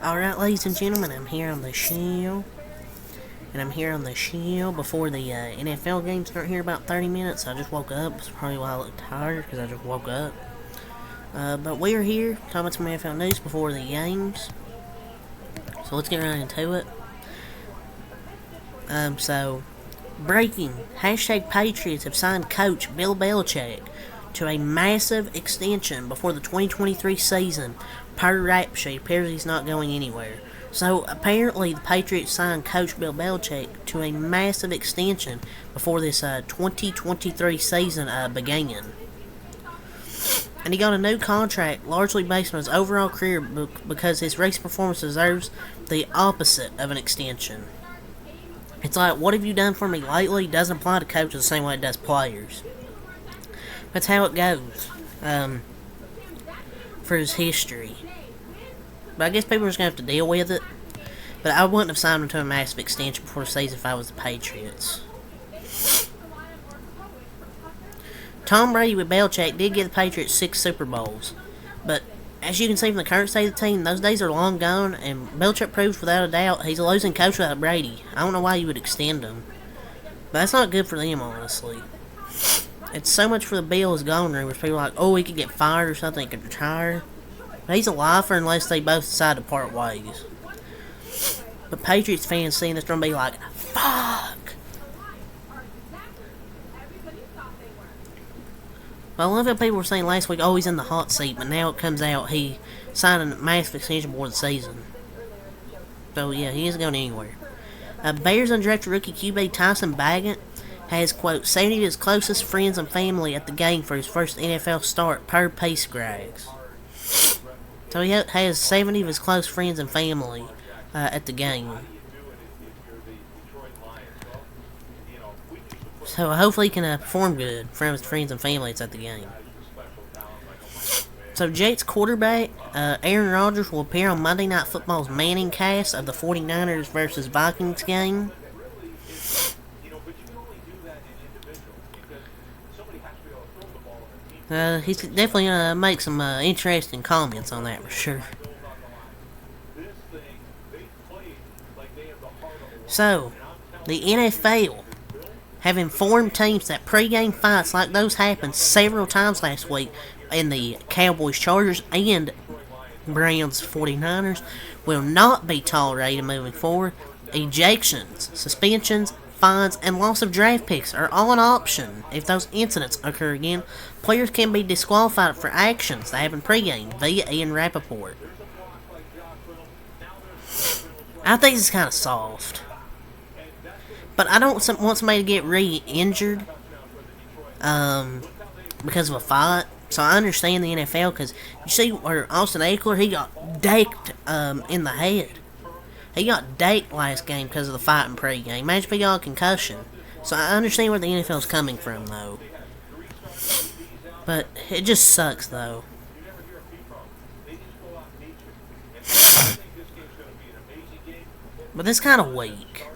Alright, ladies and gentlemen, I'm here on the show. And I'm here on the show before the NFL games start here in about 30 minutes. I just woke up. It's probably why I look tired, because I just woke up. But we're here, talking about some NFL news before the games. So let's get right into it. Breaking. Hashtag Patriots have signed coach Bill Belichick to a massive extension before the 2023 season. Per rap sheet, appears he's not going anywhere. So apparently the Patriots signed coach Bill Belichick to a massive extension before this 2023 season began. And he got a new contract largely based on his overall career because his recent performance deserves the opposite of an extension. It's like, what have you done for me lately doesn't apply to coaches the same way it does players. That's how it goes. For his history. But I guess people are just going to have to deal with it. But I wouldn't have signed him to a massive extension before the season if I was the Patriots. Tom Brady with Belichick did give the Patriots 6 Super Bowls. But as you can see from the current state of the team, those days are long gone, and Belichick proves without a doubt he's a losing coach without Brady. I don't know why you would extend him. But that's not good for them, honestly. It's so much for the Bills gone rumors. People are like, oh, he could get fired or something, he could retire. But he's a lifer unless they both decide to part ways. But Patriots fans seeing this going to be like, fuck! Well, I love how people were saying last week, oh, he's in the hot seat, but now it comes out he signed a massive extension before the season. So, yeah, he isn't going anywhere. Bears undrafted rookie QB Tyson Bagent has, quote, 70 of his closest friends and family at the game for his first NFL start, per Pace Grags. So he has 70 of his close friends and family at the game. So hopefully he can perform good for his friends and family that's at the game. So Jets quarterback Aaron Rodgers will appear on Monday Night Football's Manning cast of the 49ers versus Vikings game. He's definitely going to make some interesting comments on that for sure. So, the NFL have informed teams that pre-game fights like those happened several times last week in the Cowboys, Chargers, and Browns 49ers will not be tolerated moving forward. Ejections, suspensions, fines, and loss of draft picks are all an option if those incidents occur again. Players can be disqualified for actions that happened pre-game via Ian Rappaport. I think it's kind of soft. But I don't want somebody to get re-injured because of a fight. So I understand the NFL because you see where Austin Ekeler, he got daked in the head. He got daked last game because of the fight in pre-game. Imagine if he got a concussion. So I understand where the NFL's coming from, though. But it just sucks, though. But this kind of weak.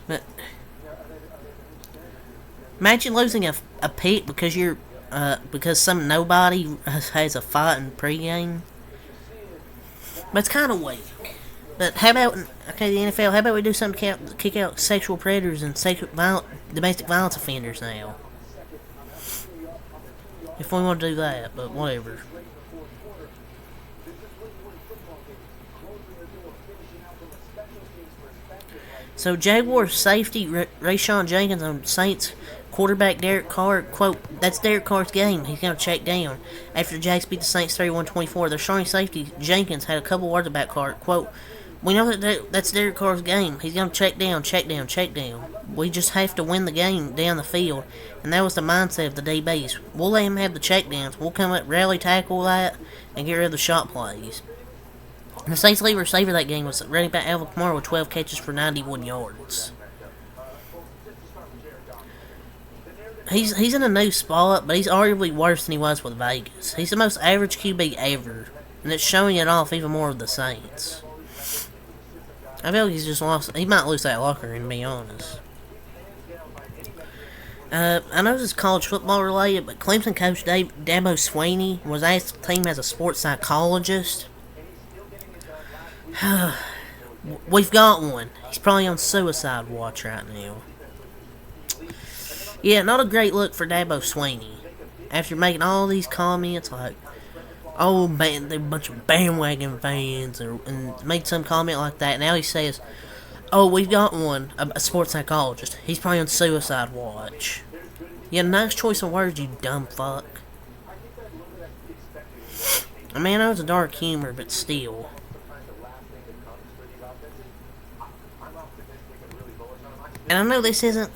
But imagine losing a pick because you're because some nobody has a fight in pregame. But it's kind of weak. But how about the NFL? How about we do something to kick out sexual predators and domestic violence offenders now? If we want to do that, but whatever. So Jaguars safety Rayshon Jenkins on Saints quarterback Derek Carr, quote, that's Derek Carr's game. He's going to check down. After the Jags beat the Saints 31-24, their starting safety Jenkins had a couple words about Carr, quote, we know that's Derek Carr's game. He's going to check down. We just have to win the game down the field. And that was the mindset of the DBs. We'll let him have the checkdowns. We'll come up, rally tackle that, and get rid of the shot plays. And the Saints' lead receiver that game was running back Alvin Kamara with 12 catches for 91 yards. He's in a new spot, but he's arguably worse than he was with Vegas. He's the most average QB ever, and it's showing it off even more with the Saints. I feel like he's just lost. He might lose that locker room, to be honest. I know this is college football related, but Clemson coach Dabo Swinney was asked to team as a sports psychologist. We've got one. He's probably on suicide watch right now. Yeah, not a great look for Dabo Swinney. After making all these comments like, oh man, they're a bunch of bandwagon fans, and made some comment like that. Now he says, oh, we've got one, a sports psychologist. He's probably on suicide watch. Yeah, nice choice of words, you dumb fuck. I mean, I know it's a dark humor, but still. And I know this isn't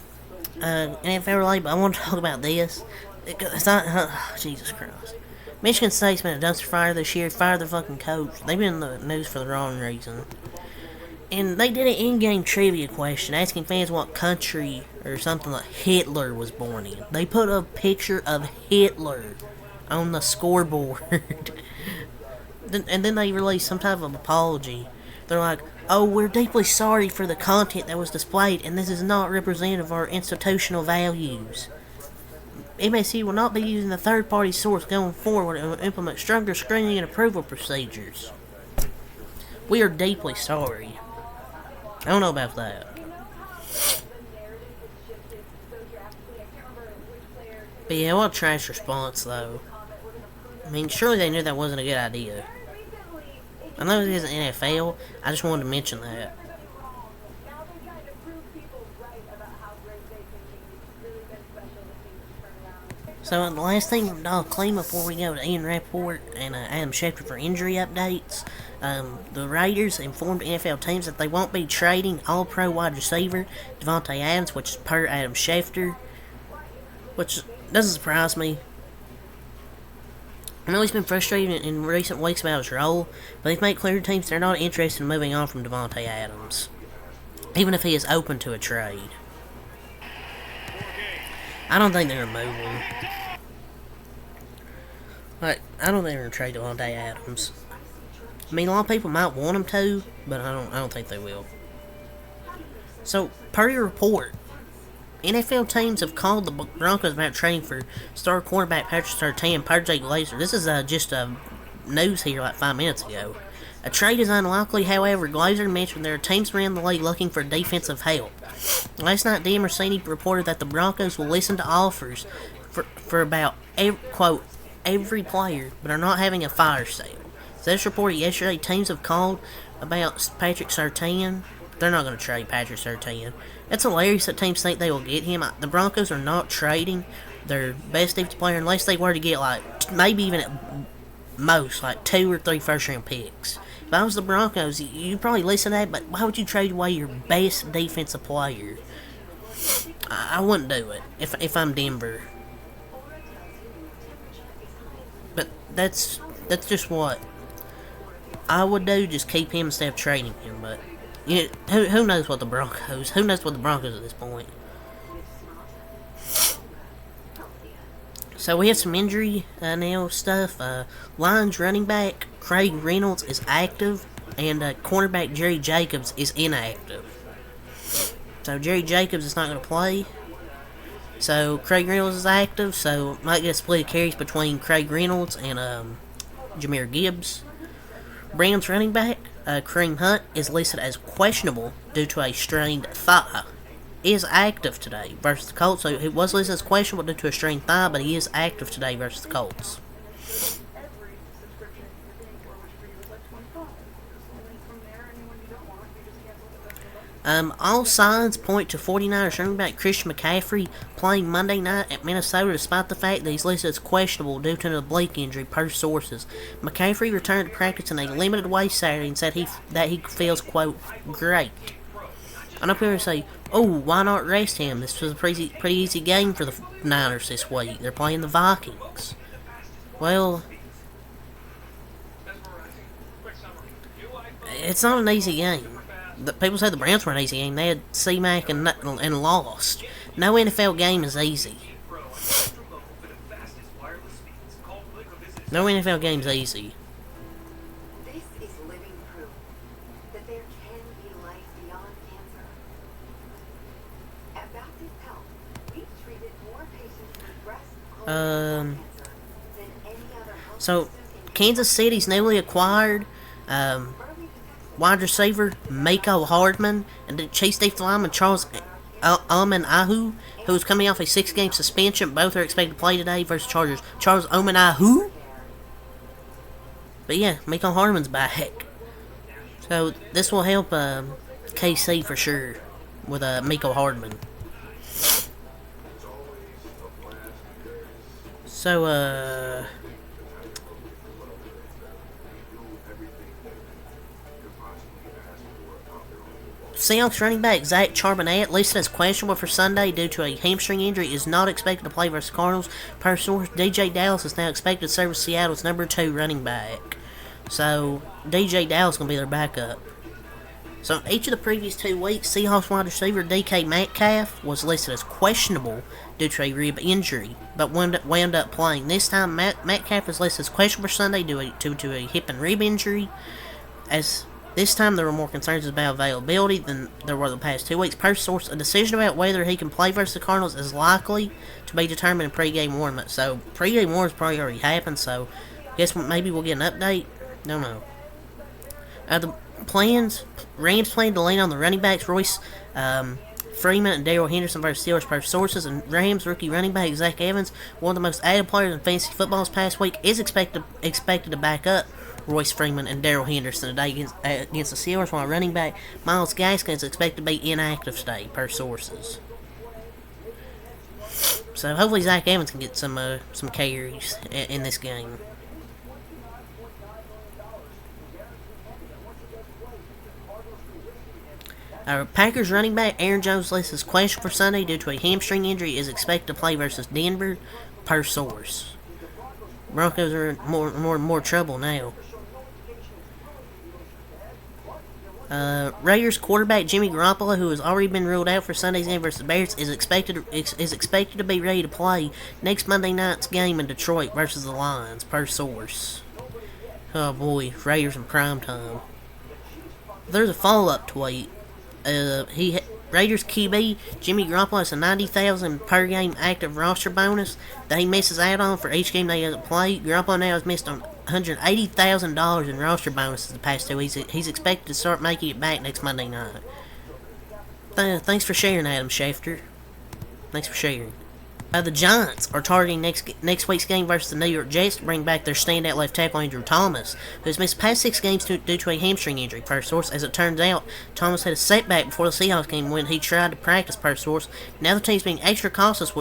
NFL related, but I want to talk about this. It's not. Jesus Christ. Michigan State's been a dumpster fire this year. Fired their fucking coach. They've been in the news for the wrong reason. And they did an in-game trivia question asking fans what country or something like Hitler was born in. They put a picture of Hitler on the scoreboard. And then they released some type of apology. They're like, oh, we're deeply sorry for the content that was displayed, and this is not representative of our institutional values. MSU will not be using a third-party source going forward and will implement stronger screening and approval procedures. We are deeply sorry. I don't know about that. But yeah, what a trash response, though. I mean, surely they knew that wasn't a good idea. I know it isn't NFL, I just wanted to mention that. So the last thing from Dog Clean before we go to Ian Rappaport and Adam Schefter for injury updates. The Raiders informed NFL teams that they won't be trading All-Pro wide receiver Davante Adams, which is per Adam Schefter, which doesn't surprise me. I know he's been frustrated in recent weeks about his role, but they've made clear to teams they're not interested in moving on from Davante Adams, even if he is open to a trade. I don't think they're going to move him. Like, I don't think they're going to trade Davante Adams. I mean, a lot of people might want him to, but I don't think they will. So, per your report, NFL teams have called the Broncos about trading for star quarterback Patrick Surtain per Jay Glazer. This is just news here like 5 minutes ago. A trade is unlikely, however, Glazer mentioned there are teams around the league looking for defensive help. Last night, Dan Mercini reported that the Broncos will listen to offers for about, quote, every player, but are not having a fire sale. So this reported yesterday, teams have called about Patrick Surtain. They're not going to trade Patrick Surtain. It's hilarious that teams think they will get him. The Broncos are not trading their best defensive player unless they were to get, like, maybe even at most, like 2 or 3 first-round picks. If I was the Broncos, you'd probably listen to that, but why would you trade away your best defensive player? I wouldn't do it if I'm Denver. But that's just what I would do, just keep him instead of trading him, but you know, who knows what the Broncos at this point. So we have some injury now stuff. Lions running back Craig Reynolds is active, and cornerback Jerry Jacobs is inactive. So Jerry Jacobs is not going to play. So Craig Reynolds is active, so might get a split of carries between Craig Reynolds and Jahmyr Gibbs. Browns running back Kareem Hunt is listed as questionable due to a strained thigh. Is active today versus the Colts. So he was listed as questionable due to a strained thigh, but he is active today versus the Colts. All signs point to 49ers running back Christian McCaffrey playing Monday night at Minnesota, despite the fact that he's listed as questionable due to an oblique injury, per sources. McCaffrey returned to practice in a limited way Saturday and said that he feels, quote, great. I know people say, oh, why not rest him? This was a pretty easy game for the Niners this week. They're playing the Vikings. Well, it's not an easy game. People say the Browns were an easy game. They had C-Mac and lost. No NFL game is easy. No NFL game is easy. This is living proof that there can be life beyond cancer. At Baptist Health, we've treated more Um, than any other health so Kansas City's newly acquired um, wide receiver Mako Hardman and the Chiefs defensive lineman Charles Omen Ahu, who is coming off a 6-game suspension. Both are expected to play today versus Chargers. Charles Omen Ahu? But yeah, Mako Hardman's back. So this will help KC for sure with Mako Hardman. So, Seahawks running back Zach Charbonnet, listed as questionable for Sunday due to a hamstring injury, is not expected to play versus Cardinals. Per source, DJ Dallas is now expected to serve as Seattle's number 2 running back. So, DJ Dallas is going to be their backup. So, in each of the previous 2 weeks, Seahawks wide receiver DK Metcalf was listed as questionable due to a rib injury, but wound up playing. This time, Metcalf is listed as questionable for Sunday due to a hip and rib injury. As this time, there were more concerns about availability than there were the past 2 weeks. Per source, a decision about whether he can play versus the Cardinals is likely to be determined in pregame warm-up. So, pregame warm-up's probably already happened, so I guess maybe we'll get an update. Don't know. The Rams plan to lean on the running backs Royce Freeman and Darrell Henderson versus Steelers per sources, and Rams rookie running back Zach Evans, one of the most added players in fantasy football this past week, is expected to back up Royce Freeman and Darrell Henderson today against the Steelers, while running back Myles Gaskin is expected to be inactive today per sources. So hopefully Zach Evans can get some carries in this game. Packers running back Aaron Jones listed as questionable for Sunday due to a hamstring injury, is expected to play versus Denver per source. Broncos are in more trouble now. Raiders quarterback Jimmy Garoppolo, who has already been ruled out for Sunday's game versus the Bears, is expected to be ready to play next Monday night's game in Detroit versus the Lions per source. Oh boy, Raiders in prime time. There's a follow-up tweet. Raiders QB Jimmy Garoppolo has a $90,000 per game active roster bonus that he misses out on for each game that he doesn't play. Garoppolo now has missed on $180,000 in roster bonuses the past 2 weeks. He's expected to start making it back next Monday night. Thanks for sharing, Adam Schefter. Thanks for sharing. The Giants are targeting next week's game versus the New York Jets to bring back their standout left tackle Andrew Thomas, who has missed past 6 games due to a hamstring injury, per source. As it turns out, Thomas had a setback before the Seahawks game when he tried to practice, per source. Now the team's being extra cautious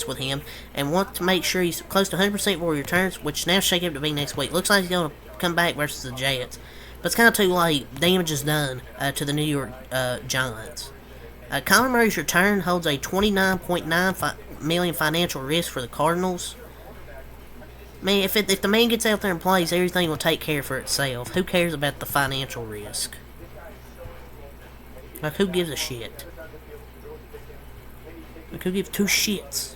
with him and want to make sure he's close to 100% before he returns, which now shake up to be next week. Looks like he's going to come back versus the Jets, but it's kind of too late. Damage is done to the New York Giants. Kyler Murray's return holds a $29.95 million financial risk for the Cardinals. Man, if the man gets out there and plays, everything will take care for itself. Who cares about the financial risk? Like, who gives a shit? Like, who gives 2 shits?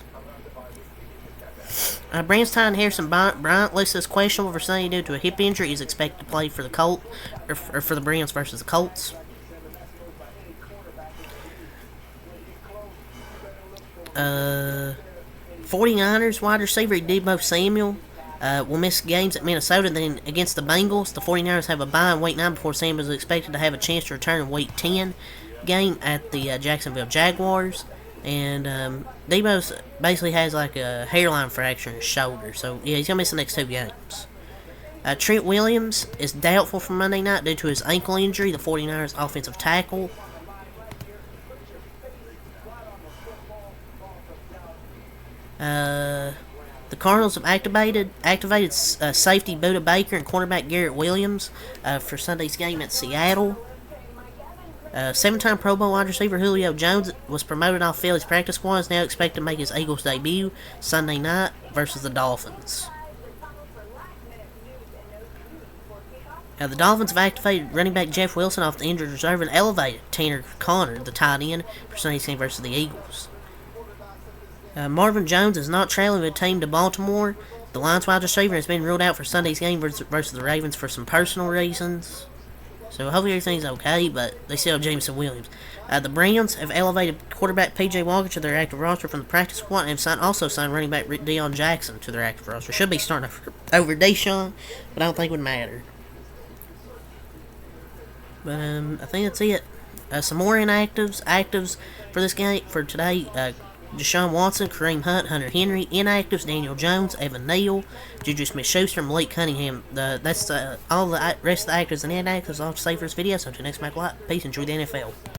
Branstein Harrison Bryant listed as questionable for Sunday due to a hip injury. He's expected to play for the Colts, or for the Browns versus the Colts. 49ers wide receiver Deebo Samuel will miss games at Minnesota. Then against the Bengals, the 49ers have a bye in week 9 before Samuel is expected to have a chance to return in week 10 game at the Jacksonville Jaguars. And Deebo basically has like a hairline fracture in his shoulder, so yeah, he's gonna miss the next 2 games. Trent Williams is doubtful for Monday night due to his ankle injury. The 49ers offensive tackle. The Cardinals have activated safety Buda Baker and cornerback Garrett Williams for Sunday's game at Seattle. 7-time Pro Bowl wide receiver Julio Jones was promoted off Philly's practice squad. Is now expected to make his Eagles debut Sunday night versus the Dolphins. The Dolphins have activated running back Jeff Wilson off the injured reserve and elevated Tanner Conner, the tight end, for Sunday's game versus the Eagles. Marvin Jones is not trailing with the team to Baltimore. The Lions wide receiver has been ruled out for Sunday's game versus the Ravens for some personal reasons. So hopefully everything's okay, but they still have Jameson Williams. The Browns have elevated quarterback P.J. Walker to their active roster from the practice squad and have also signed running back Deion Jackson to their active roster. Should be starting over Deshaun, but I don't think it would matter. But I think that's it. Some more actives for this game for today. Deshaun Watson, Kareem Hunt, Hunter Henry. Inactives: Daniel Jones, Evan Neal, Juju Smith-Schuster, Malik Cunningham. That's all the rest of the actives and inactives. I'll have to say for this video. So until next time, peace. Enjoy the NFL.